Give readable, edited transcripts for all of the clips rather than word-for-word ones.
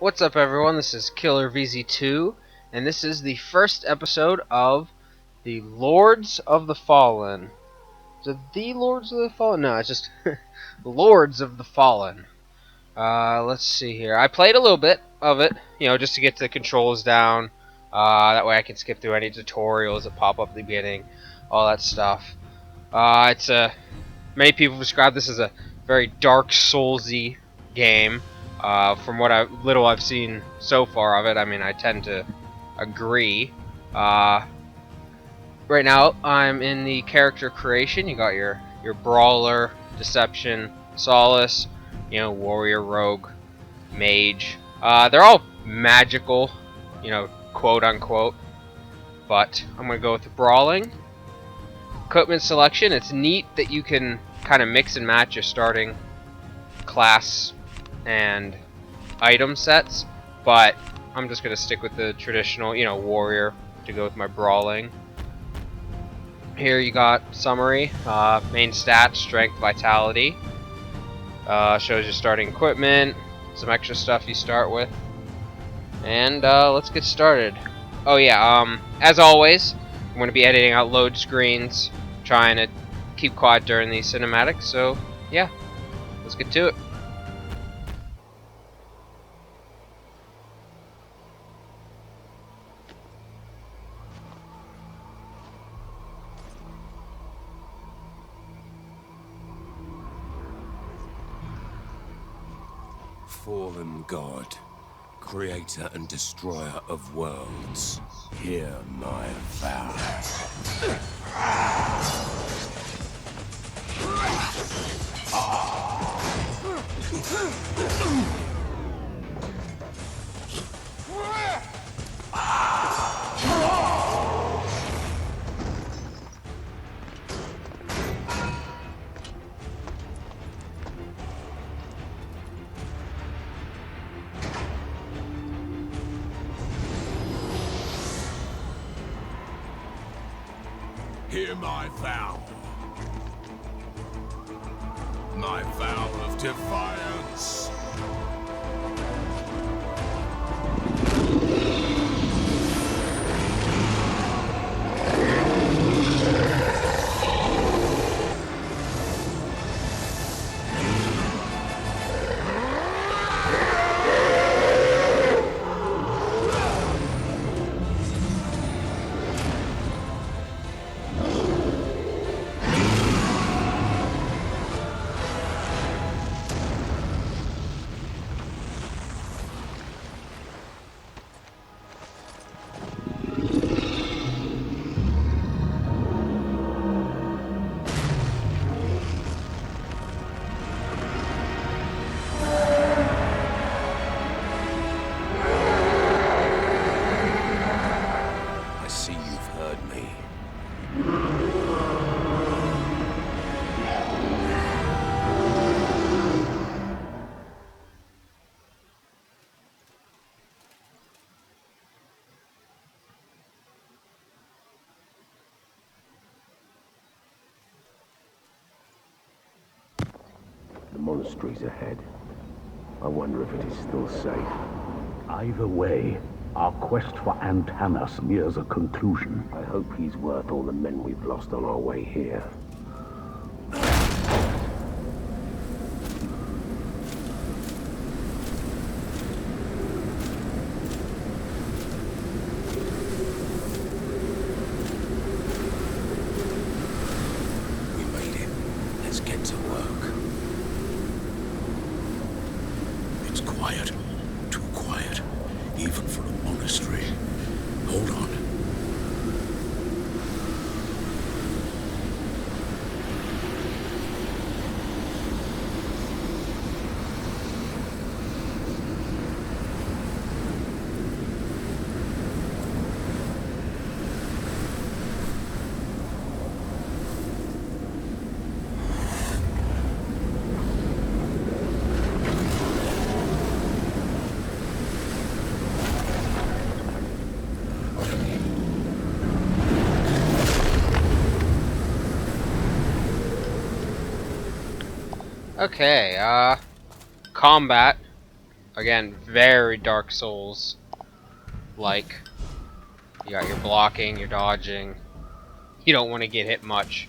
What's up, everyone? This is Killer VZ2, and this is the first episode of the Lords of the Fallen. Is it the Lords of the Fallen? No, it's just Lords of the Fallen. Let's see here. I played a little bit of it, just to get the controls down. That way I can skip through any tutorials that pop up at the beginning, all that stuff. Many people describe this as a very Dark Soulsy game. From what little I've seen so far of it, I mean, I tend to agree. Right now, I'm in the character creation. You got your brawler, deception, solace, warrior, rogue, mage. They're all magical, quote unquote. But I'm gonna go with the brawling. Equipment selection. It's neat that you can kind of mix and match your starting class and item sets, but I'm just gonna stick with the traditional, warrior to go with my brawling. Here you got summary, main stats, strength, vitality, shows your starting equipment, some extra stuff you start with, and let's get started. Oh yeah, as always, I'm gonna be editing out load screens, trying to keep quiet during these cinematics, so yeah, let's get to it. Fallen God, creator and destroyer of worlds, hear my vow. Hear my vow. My vow of defiance. The monastery's ahead. I wonder if it is still safe. Either way, our quest for Antanas nears a conclusion. I hope he's worth all the men we've lost on our way here. We made it. Let's get to work. It's quiet. Too quiet. Even for a monastery. Hold on. Okay, combat. Again, very Dark Souls like. You got your blocking, your dodging. You don't want to get hit much.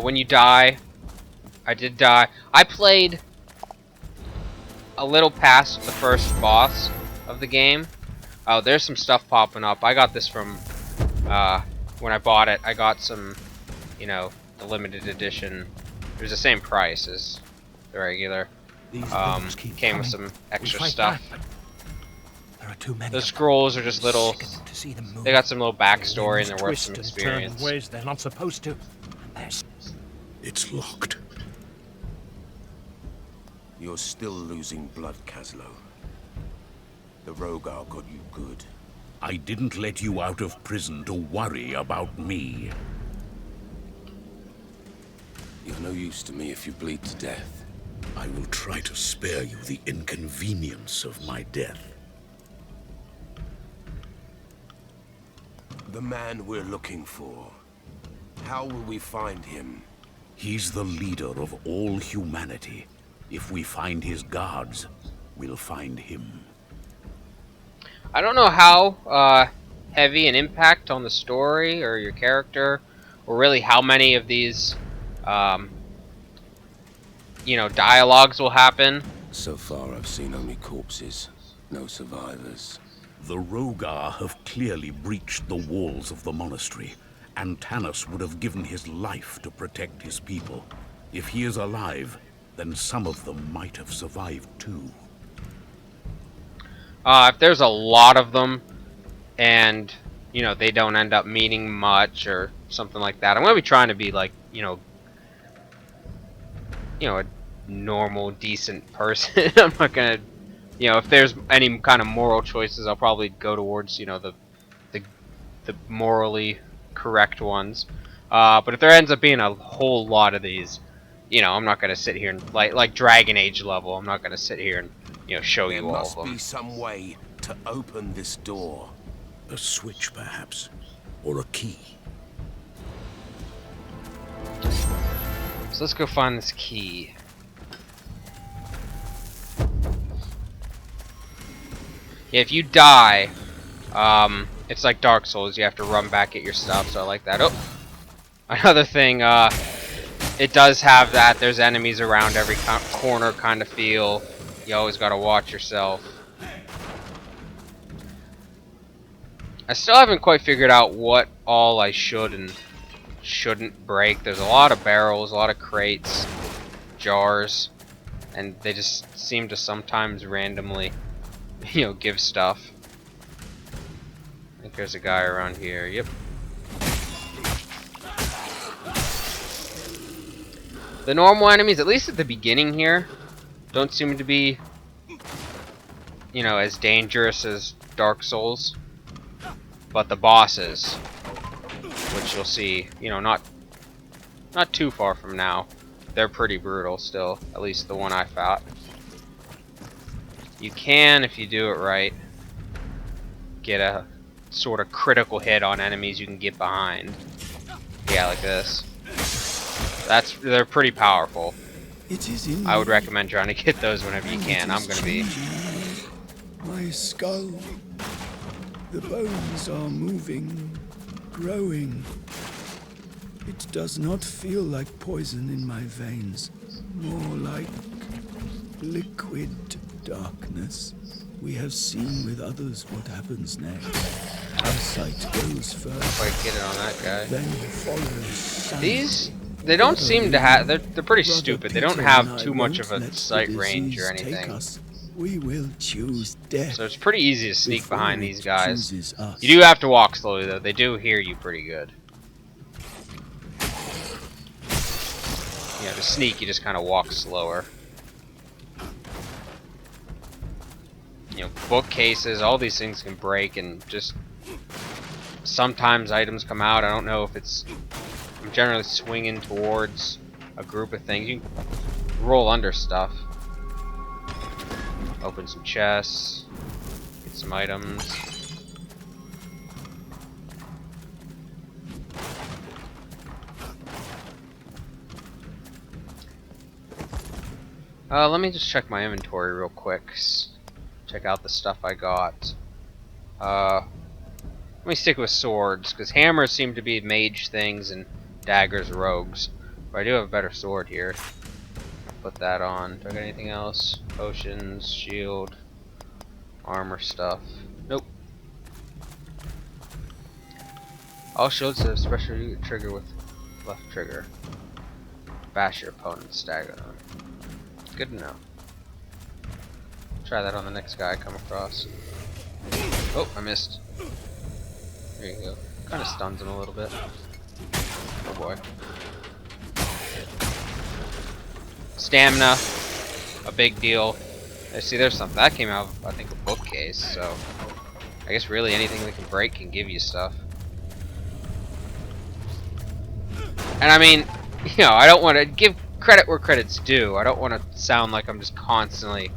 When you die, I did die. I played a little past the first boss of the game. Oh, there's some stuff popping up. I got this from when I bought it. I got some, you know, the limited edition. It was the same price as the regular. Came with some extra stuff. There are too many. The scrolls are just little. They got some little backstory and they're worth some experience. Ways they're not supposed to. It's locked. You're still losing blood, Kaslo. The Rogar got you good. I didn't let you out of prison to worry about me. You're no use to me if you bleed to death. I will try to spare you the inconvenience of my death. The man we're looking for. How will we find him? He's the leader of all humanity. If we find his guards, we'll find him. I don't know how heavy an impact on the story or your character, or really how many of these, you know, dialogues will happen. So far, I've seen only corpses, no survivors. The Rogar have clearly breached the walls of the monastery. Antanas would have given his life to protect his people. If he is alive, then some of them might have survived too. If there's a lot of them, and, you know, they don't end up meaning much or something like that, I'm going to be trying to be like, you know, a normal, decent person. I'm not going to, you know, if there's any kind of moral choices, I'll probably go towards, you know, the morally correct ones. But if there ends up being a whole lot of these, you know, I'm not going to sit here and, like Dragon Age level, I'm not going to sit here and, you know, show you all of them. There must be some way to open this door. A switch, perhaps, or a key. So let's go find this key. Yeah, if you die, it's like Dark Souls, you have to run back at your stuff, so I like that. Oh! Another thing, it does have that, there's enemies around every corner kind of feel. You always gotta watch yourself. I still haven't quite figured out what all I should and shouldn't break. There's a lot of barrels, a lot of crates, jars, and they just seem to sometimes randomly, you know, give stuff. I think there's a guy around here. Yep. The normal enemies, at least at the beginning here, don't seem to be, you know, as dangerous as Dark Souls. But the bosses, which you'll see, you know, not too far from now, they're pretty brutal still, at least the one I fought. You can, if you do it right, get a sort of critical hit on enemies you can get behind. Yeah, like this. They're pretty powerful. I would recommend trying to get those whenever you can. I'm gonna be. My skull. The bones are moving, growing. It does not feel like poison in my veins, more like liquid darkness. We have seen with others what happens next. Our sight goes first. Quite get it on that guy. Then follows sound. These, they don't seem to have. They're pretty stupid. They don't have too much of a sight range or anything. We will choose death. So it's pretty easy to sneak behind these guys. You do have to walk slowly though. They do hear you pretty good. You know, to sneak, you just kind of walk slower. You know, bookcases, all these things can break, and just sometimes items come out. I don't know if it's. I'm generally swinging towards a group of things. You can roll under stuff. Open some chests. Get some items. Let me just check my inventory real quick. Check out the stuff I got. Let me stick with swords, because hammers seem to be mage things and daggers rogues. But I do have a better sword here. Put that on. Do I got anything else? Potions, shield, armor stuff. Nope. All shields have special trigger with left trigger. Bash your opponent's stagger on. Good to know. Try that on the next guy I come across. Oh, I missed. There you go. Kind of stuns him a little bit. Oh boy. Stamina, a big deal. I see there's something that came out of, I think, a bookcase, so I guess really anything that can break can give you stuff. And I mean, you know, I don't want to give credit where credit's due. I don't want to sound like I'm just constantly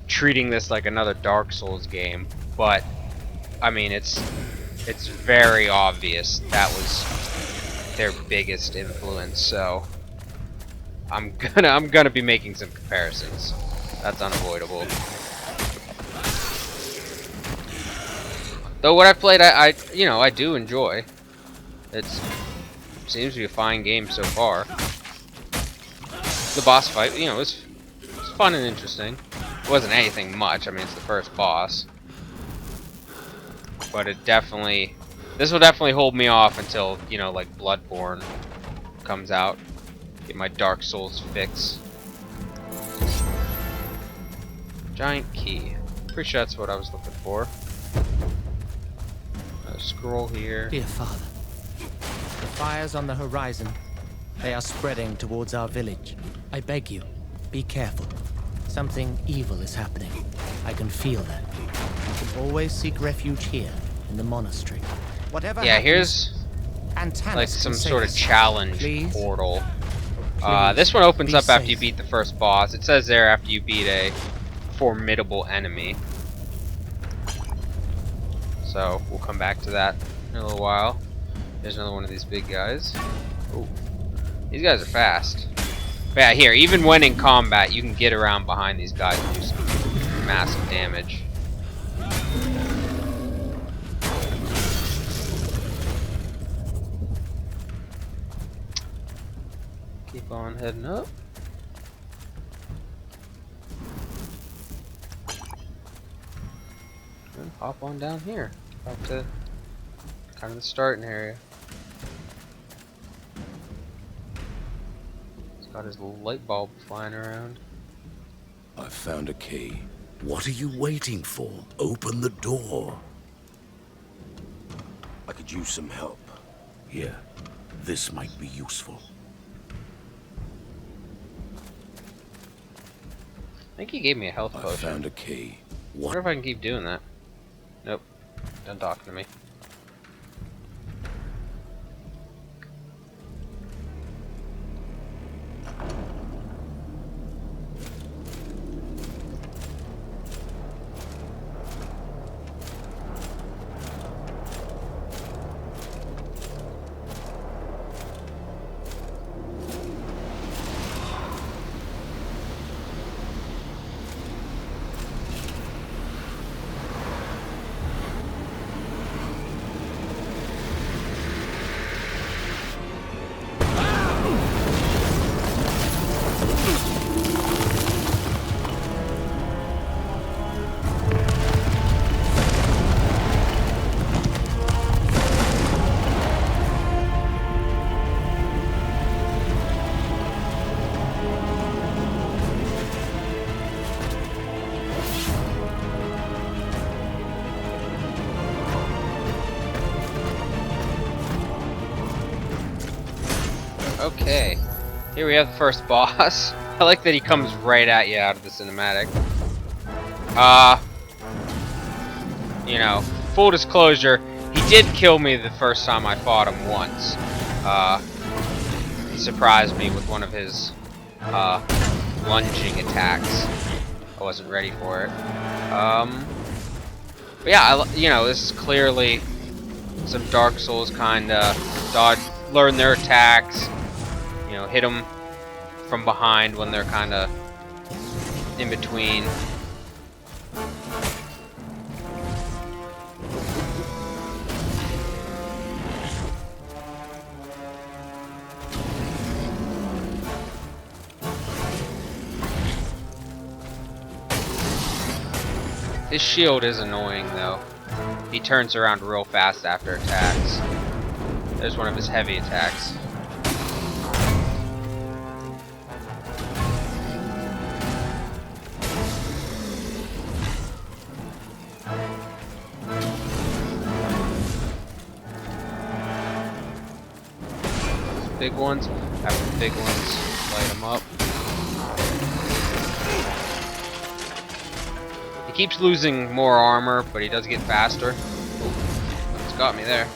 treating this like another Dark Souls game, but I mean it's very obvious that was their biggest influence, so I'm gonna be making some comparisons. That's unavoidable. Though what I've played, I you know, I do enjoy. It seems to be a fine game so far. The boss fight, you know, was fun and interesting. It wasn't anything much. I mean, it's the first boss, but it definitely, this will definitely hold me off until, you know, like Bloodborne comes out. Get my Dark Souls fix. Giant key. Pretty sure that's what I was looking for. A scroll here. Dear Father, the fires on the horizon, they are spreading towards our village. I beg you, be careful. Something evil is happening. I can feel that. You can always seek refuge here in the monastery. Whatever Yeah, happens, here's Antanas like can some save sort of us. challenge Please? portal. Please, This one opens be up after safe. you beat the first boss. It says there after you beat a formidable enemy. So we'll come back to that in a little while. There's another one of these big guys. Ooh. These guys are fast. But yeah, here, even when in combat, you can get around behind these guys and do some massive damage. Keep on heading up. And hop on down here. Up to kind of the starting area. He's got his little light bulb flying around. I found a key. What are you waiting for? Open the door. I could use some help. Here, this might be useful. I think he gave me a health I potion. found a key. I wonder if I can keep doing that. Nope. Done talking to me. Okay, here we have the first boss. I like that he comes right at you out of the cinematic. You know, full disclosure, he did kill me the first time I fought him once. He surprised me with one of his lunging attacks. I wasn't ready for it. But yeah, you know, this is clearly some Dark Souls kind of dodge, learn their attacks. You know, hit them from behind when they're kind of in between. His shield is annoying though. He turns around real fast after attacks. There's one of his heavy attacks. Big ones, after the big ones, light them up. He keeps losing more armor, but he does get faster. Oh, it's got me there.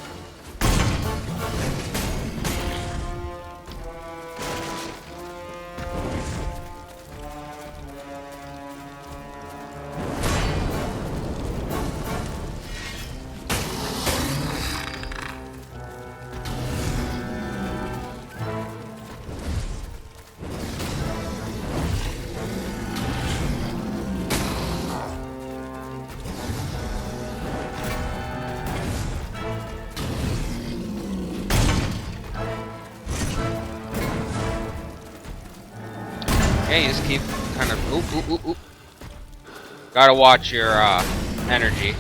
Yeah, you just keep kind of Gotta watch your energy,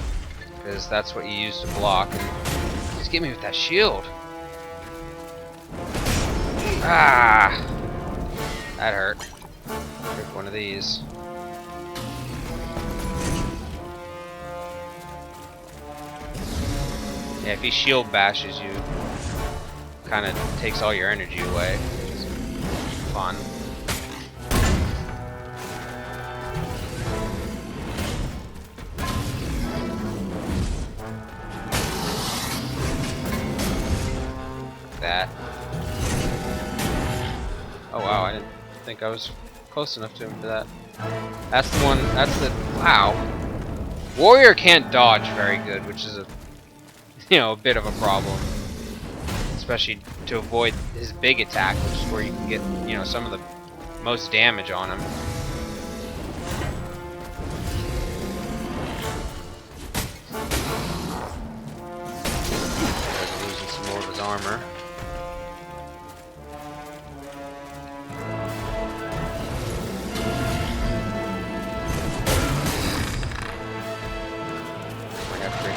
because that's what you use to block. And just get me with that shield. Ah, that hurt. Pick one of these. Yeah, if he shield bashes you, kind of takes all your energy away, which is fun. That. Oh wow, I didn't think I was close enough to him for that. That's the one, that's the, wow. Warrior can't dodge very good, which is a, you know, a bit of a problem. Especially to avoid his big attack, which is where you can get, you know, some of the most damage on him. He's losing some more of his armor.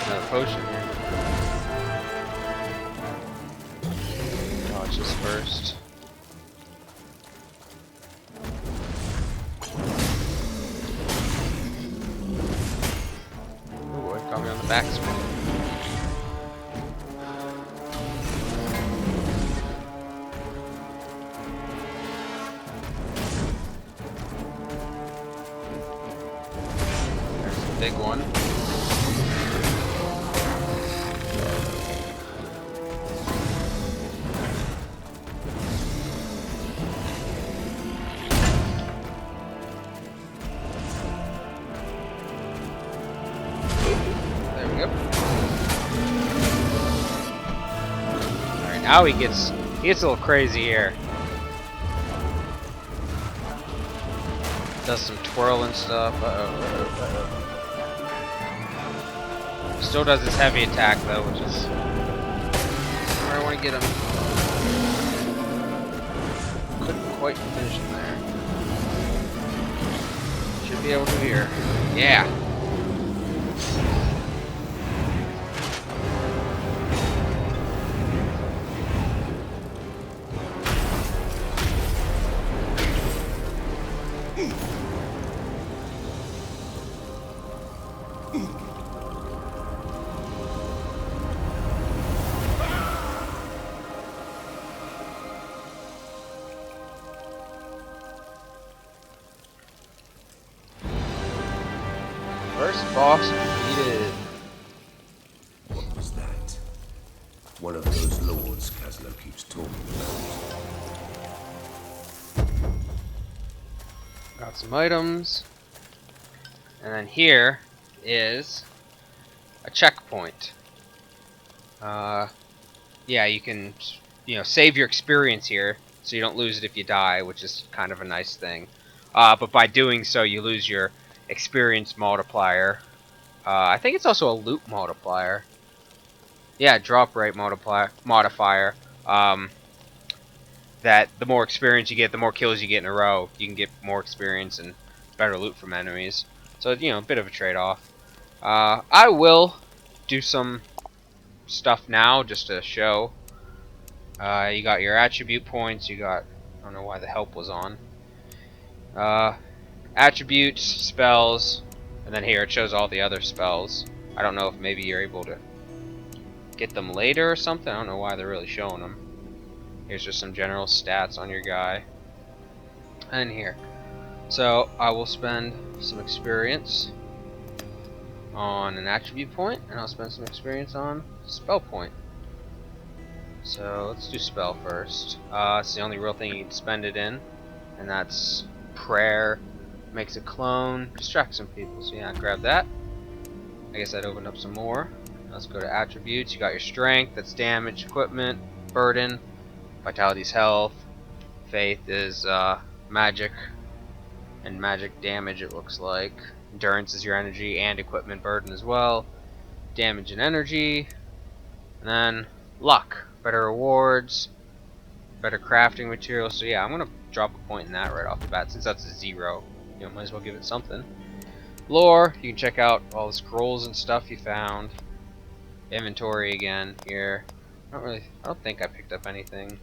Another potion here. Dodge this first. Oh boy, got me on the back spin. There's the big one. Now he gets a little crazy here. Does some twirling stuff. Still does his heavy attack though, which is where I want to get him. Couldn't quite finish him there. Should be able to here. Yeah. First boss defeated. What was that? One of those lords Kaslo keeps talking about. Got some items. And then here is a checkpoint. Yeah, you can, save your experience here, so you don't lose it if you die, which is kind of a nice thing. But by doing so, you lose your experience multiplier. I think it's also a loot multiplier. Yeah, drop rate modifier. That the more experience you get, the more kills you get in a row, you can get more experience and better loot from enemies. So, a bit of a trade-off. I will do some stuff now just to show. You got your attribute points, I don't know why the help was on. Attributes, spells, and then here it shows all the other spells. I don't know if maybe you're able to get them later or something. I don't know why they're really showing them. Here's just some general stats on your guy. And here. So I will spend some experience on an attribute point, and I'll spend some experience on spell point. So let's do spell first. It's the only real thing you can spend it in, and that's prayer. Makes a clone, distracts some people. So yeah, grab that. I guess that opened up some more. Let's go to attributes. You got your strength, that's damage, equipment, burden, vitality's health, faith is magic, and magic damage it looks like. Endurance is your energy and equipment burden as well. Damage and energy, and then luck, better rewards, better crafting materials. So yeah, I'm gonna drop a point in that right off the bat since that's a 0. Might as well give it something. Lore, you can check out all the scrolls and stuff you found. Inventory again here. I don't think I picked up anything.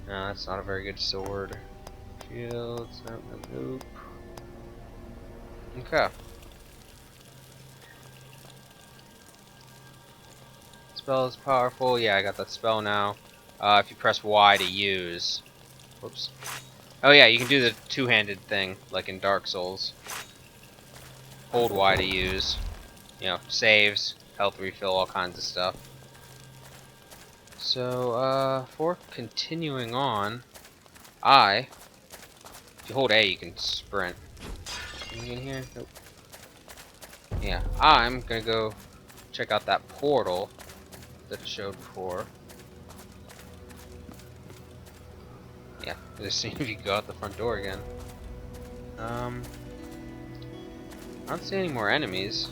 No, that's not a very good sword. Shields, nope. Okay. Spell is powerful. Yeah, I got that spell now. If you press Y to use. Whoops. Oh yeah, you can do the two-handed thing, like in Dark Souls. Hold Y to use. Saves, health refill, all kinds of stuff. So, for continuing on, if you hold A, you can sprint. Anything in here? Nope. Yeah, I'm gonna go check out that portal that it showed before. Yeah, just see if you can go out the front door again. I don't see any more enemies.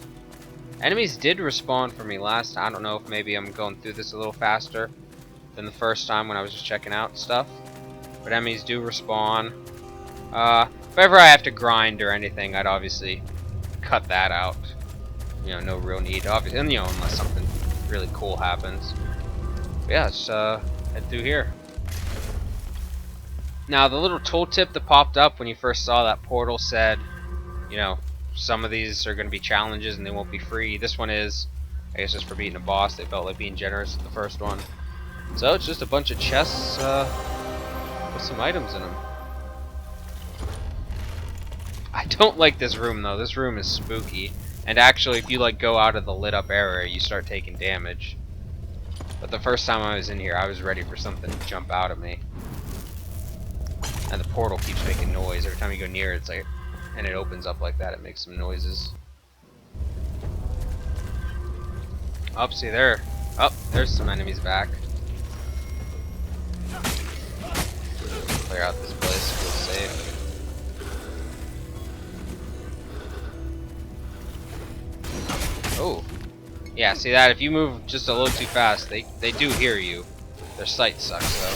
Enemies did respawn for me last time. I don't know if maybe I'm going through this a little faster than the first time when I was just checking out stuff. But enemies do respawn. If ever I have to grind or anything, I'd obviously cut that out. No real need. Obviously, unless something really cool happens. But yeah, let's head through here. Now, the little tooltip that popped up when you first saw that portal said, some of these are going to be challenges and they won't be free. This one is, I guess, just for beating a boss. They felt like being generous with the first one. So it's just a bunch of chests with some items in them. I don't like this room though. This room is spooky. And actually, if you go out of the lit up area, you start taking damage. But the first time I was in here, I was ready for something to jump out at me. And the portal keeps making noise every time you go near it. It's like, and it opens up like that. It makes some noises. Up, see there. Oh, there's some enemies back. Clear out this place. Feel safe. Oh, yeah. See that? If you move just a little too fast, they do hear you. Their sight sucks though.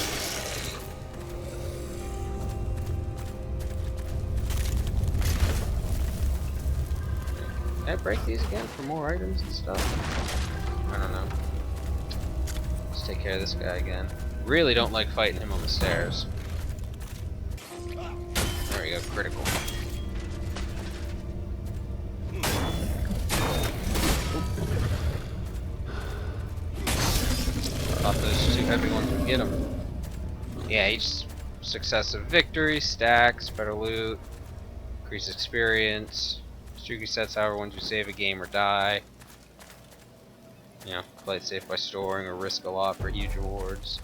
Can I break these again for more items and stuff? I don't know. Let's take care of this guy again. Really don't like fighting him on the stairs. There we go, critical. Thought those 2 heavy ones would get him. Yeah, each successive victory stacks, better loot, increase experience. Streaky sets however once you save a game or die. Play it safe by storing or risk a lot for huge rewards.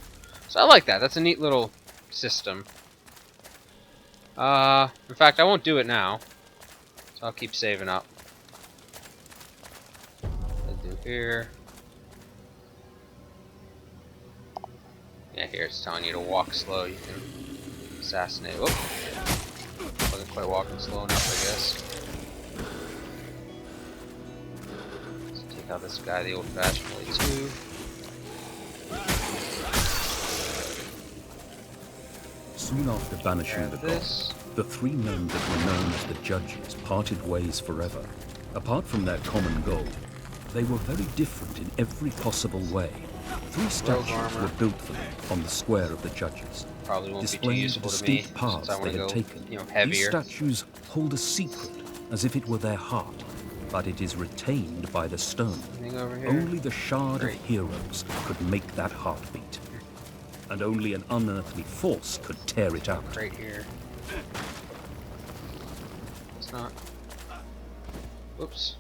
So I like that. That's a neat little system. In fact, I won't do it now. So I'll keep saving up. I'll do here. Yeah, here it's telling you to walk slow. You can assassinate. Oh, wasn't quite walking slow enough, I guess. Let's take out this guy the old-fashioned way too. Soon after banishing the gods, the three men that were known as the Judges parted ways forever. Apart from their common goal, they were very different in every possible way. 3 statues were built for them on the square of the Judges, Probably won't be too displaying the useful to me distinct paths since I they want to had go, taken. you know, These heavier. statues hold a secret, as if it were their heart, but it is retained by the stone. Anything over here? Only the Shard Great. of Heroes could make that heart beat, and only an unearthly force could tear it out. Right here. It's not. Whoops.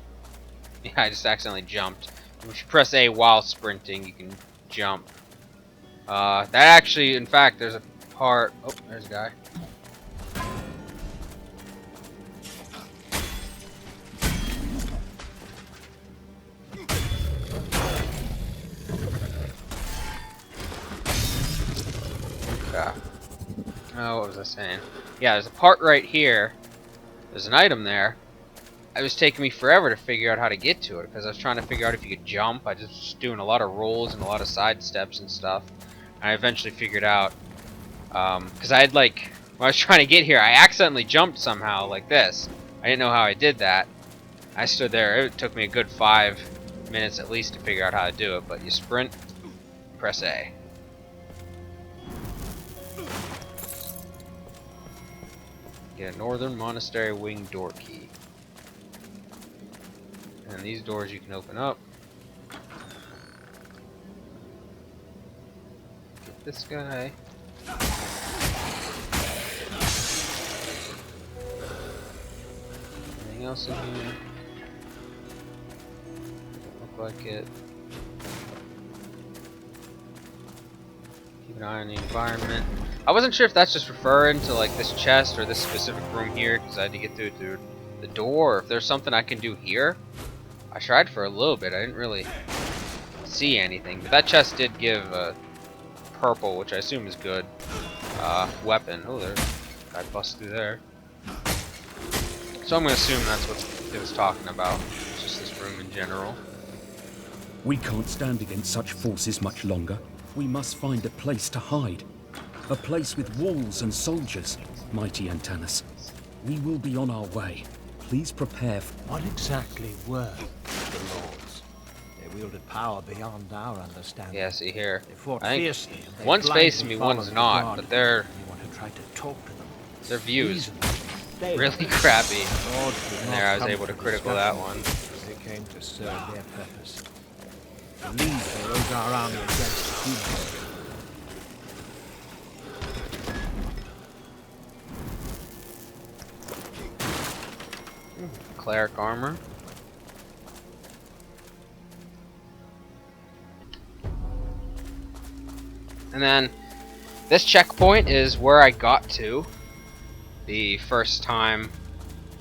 Yeah, I just accidentally jumped. If you press A while sprinting, you can jump. That actually, in fact, there's a part. Oh, there's a guy. Yeah. Oh, what was I saying? Yeah, there's a part right here. There's an item there. It was taking me forever to figure out how to get to it because I was trying to figure out if you could jump. I just was doing a lot of rolls and a lot of side steps and stuff. And I eventually figured out because I had when I was trying to get here, I accidentally jumped somehow like this. I didn't know how I did that. I stood there. It took me a good 5 minutes at least to figure out how to do it. But you sprint, press A. Get a Northern Monastery Wing door key. And these doors you can open up. Get this guy. Anything else in here? Doesn't look like it. Keep an eye on the environment. I wasn't sure if that's just referring to like this chest or this specific room here because I had to get through the door, or if there's something I can do here. I tried for a little bit. I didn't really see anything, but that chest did give a purple, which I assume is good, weapon. Oh, there's a guy bust through there. So I'm gonna assume that's what it was talking about. It's just this room in general. We can't stand against such forces much longer. We must find a place to hide. A place with walls and soldiers, mighty Antanas. We will be on our way. Please prepare for... What exactly were the Lords? They wielded power beyond our understanding. Yeah, see here. They fought I think fiercely. And they one's blindly facing me, followed one's the not, god. but they're Anyone who tried to talk to them. their view is They really crappy. The Lords did And not there I was come able to for critical that discussion. one. They came to serve their purpose. To lead the Rogar army against the humans. Cleric armor. And then this checkpoint is where I got to the first time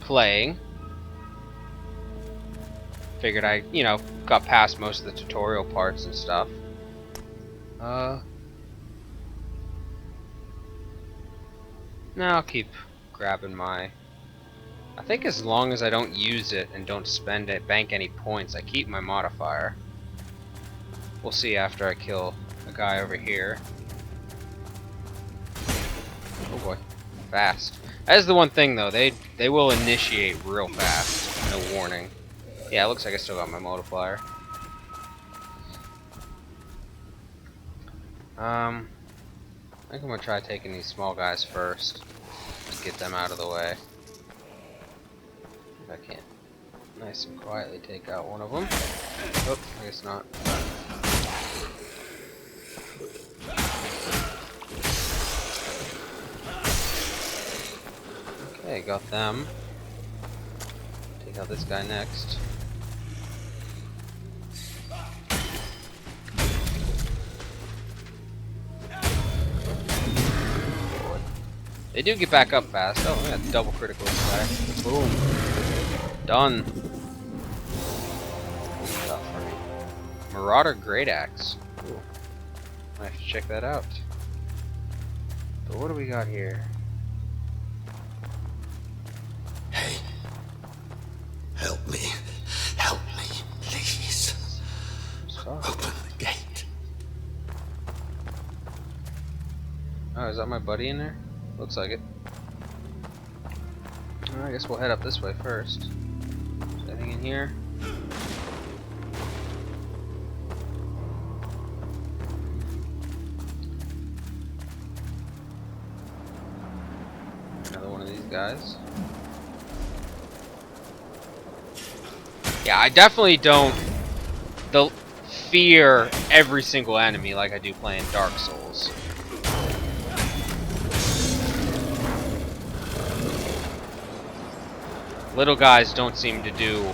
playing. Figured I, got past most of the tutorial parts and stuff. Now I'll keep grabbing my... I think as long as I don't use it and don't spend it, bank any points, I keep my modifier. We'll see after I kill a guy over here. Oh boy, fast. That is the one thing though, they will initiate real fast, no warning. Yeah, it looks like I still got my modifier. I think I'm gonna try taking these small guys first. Just get them out of the way. I can't nice and quietly take out one of them. Oh, I guess not. Okay, got them. Take out this guy next. They do get back up fast. Oh, we got double critical attack. Boom. Done. Marauder Great Axe. Cool. I have to check that out. But what do we got here? Hey. Help me. Help me, please. Sorry. Open the gate. Oh, is that my buddy in there? Looks like it. Well, I guess we'll head up this way first. Is there anything in here? Another one of these guys. Yeah, I definitely don't fear every single enemy like I do playing Dark Souls. Little guys don't seem to do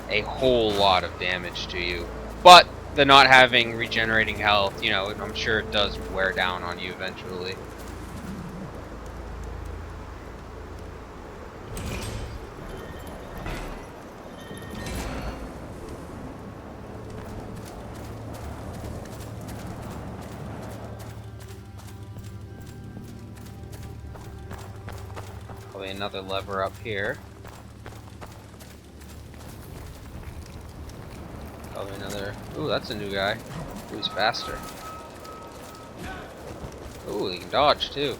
a whole lot of damage to you, but the not having regenerating health, you know, I'm sure it does wear down on you eventually. Probably another lever up here. Probably another. Ooh, that's a new guy. Ooh, he's faster. Ooh, he can dodge too.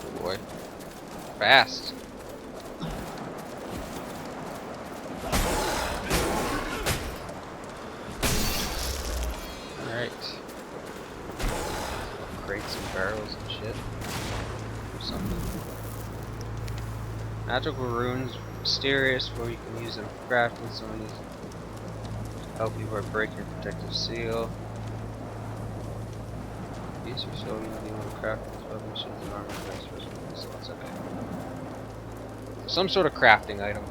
Oh boy. Fast. Alright. Crates and barrels and shit. Or something. Magical runes, mysterious, where you can use them for crafting. Some of these help you by breaking your protective seal. These are so you want to craft weapon machines and armor slots. Okay. Some sort of crafting item.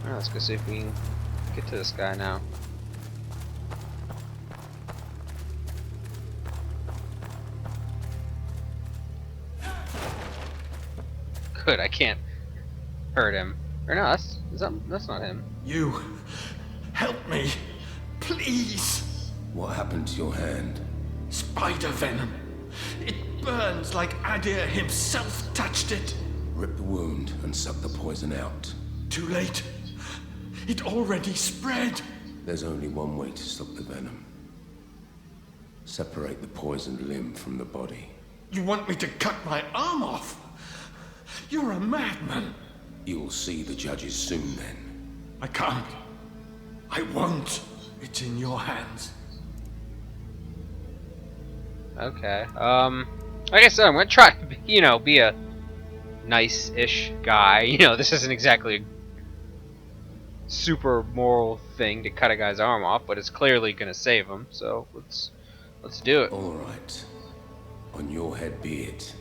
Alright, let's go see if we can get to this guy now. Good, I can't hurt him. Or no, that's not him. You help me, please. What happened to your hand? Spider venom. It burns like Adir himself touched it. Rip the wound and suck the poison out. Too late. It already spread. There's only one way to stop the venom. Separate the poisoned limb from the body. You want me to cut my arm off? You're a madman. You'll see the judges soon then. I can't. I won't. It's in your hands. Okay. Like I said, I'm gonna try to, you know, be a nice-ish guy. You know, this isn't exactly a super moral thing to cut a guy's arm off, but it's clearly gonna save him. So let's do it. All right. On your head be it.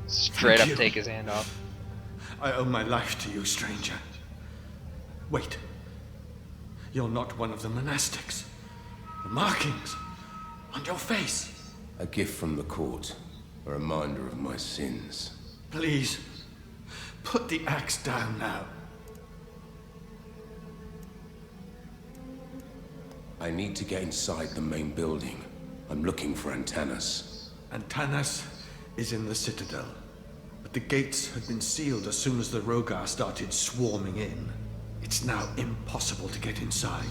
Straight up take his hand off. I owe my life to you, stranger. Wait. You're not one of the monastics. The markings on your face. A gift from the court. A reminder of my sins. Please, put the axe down now. I need to get inside the main building. I'm looking for Antanas. Antanas is in the Citadel. But the gates had been sealed as soon as the Rogar started swarming in. It's now impossible to get inside.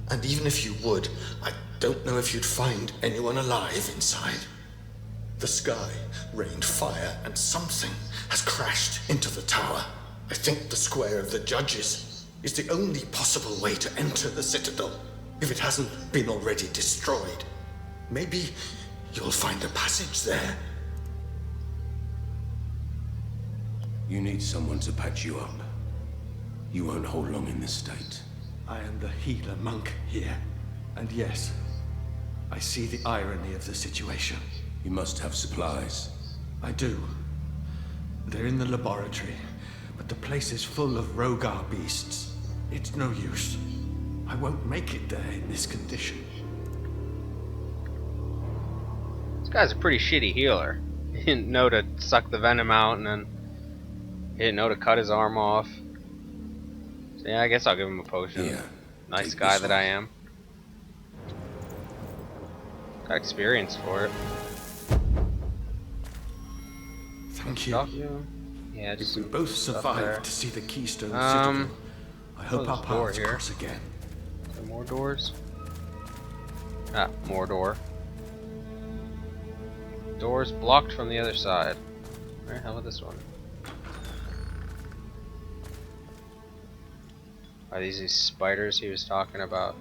And even if you would, I don't know if you'd find anyone alive inside. The sky rained fire and something has crashed into the tower. I think the Square of the Judges is the only possible way to enter the Citadel, if it hasn't been already destroyed. Maybe you'll find a passage there. You need someone to patch you up. You won't hold long in this state. I am the healer monk here. And yes, I see the irony of the situation. You must have supplies. I do. They're in the laboratory, but the place is full of Rogar beasts. It's no use. I won't make it there in this condition. This guy's a pretty shitty healer. He didn't know to suck the venom out, and then he didn't know to cut his arm off. So yeah, I guess I'll give him a potion. Here, nice take guy this that one. I am. Got experience for it. Thank you. Stuff, yeah, just We some both stuff there. survived to see the Keystone Um, Citadel. I hope our there's a door paths here. cross again. Some more doors. Ah, more door. Doors blocked from the other side. Alright, how about this one? Are these spiders he was talking about?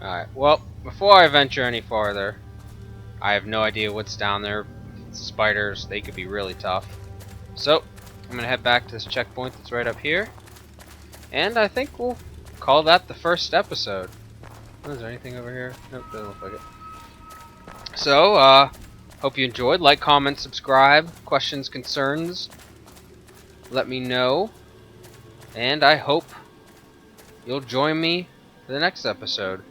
Alright, well, before I venture any farther, I have no idea what's down there. Spiders, they could be really tough. So, I'm gonna head back to this checkpoint that's right up here. And I think we'll call that the first episode. Oh, is there anything over here? Nope, doesn't look like it. So, hope you enjoyed. Like, comment, subscribe. Questions, concerns, let me know. And I hope you'll join me for the next episode.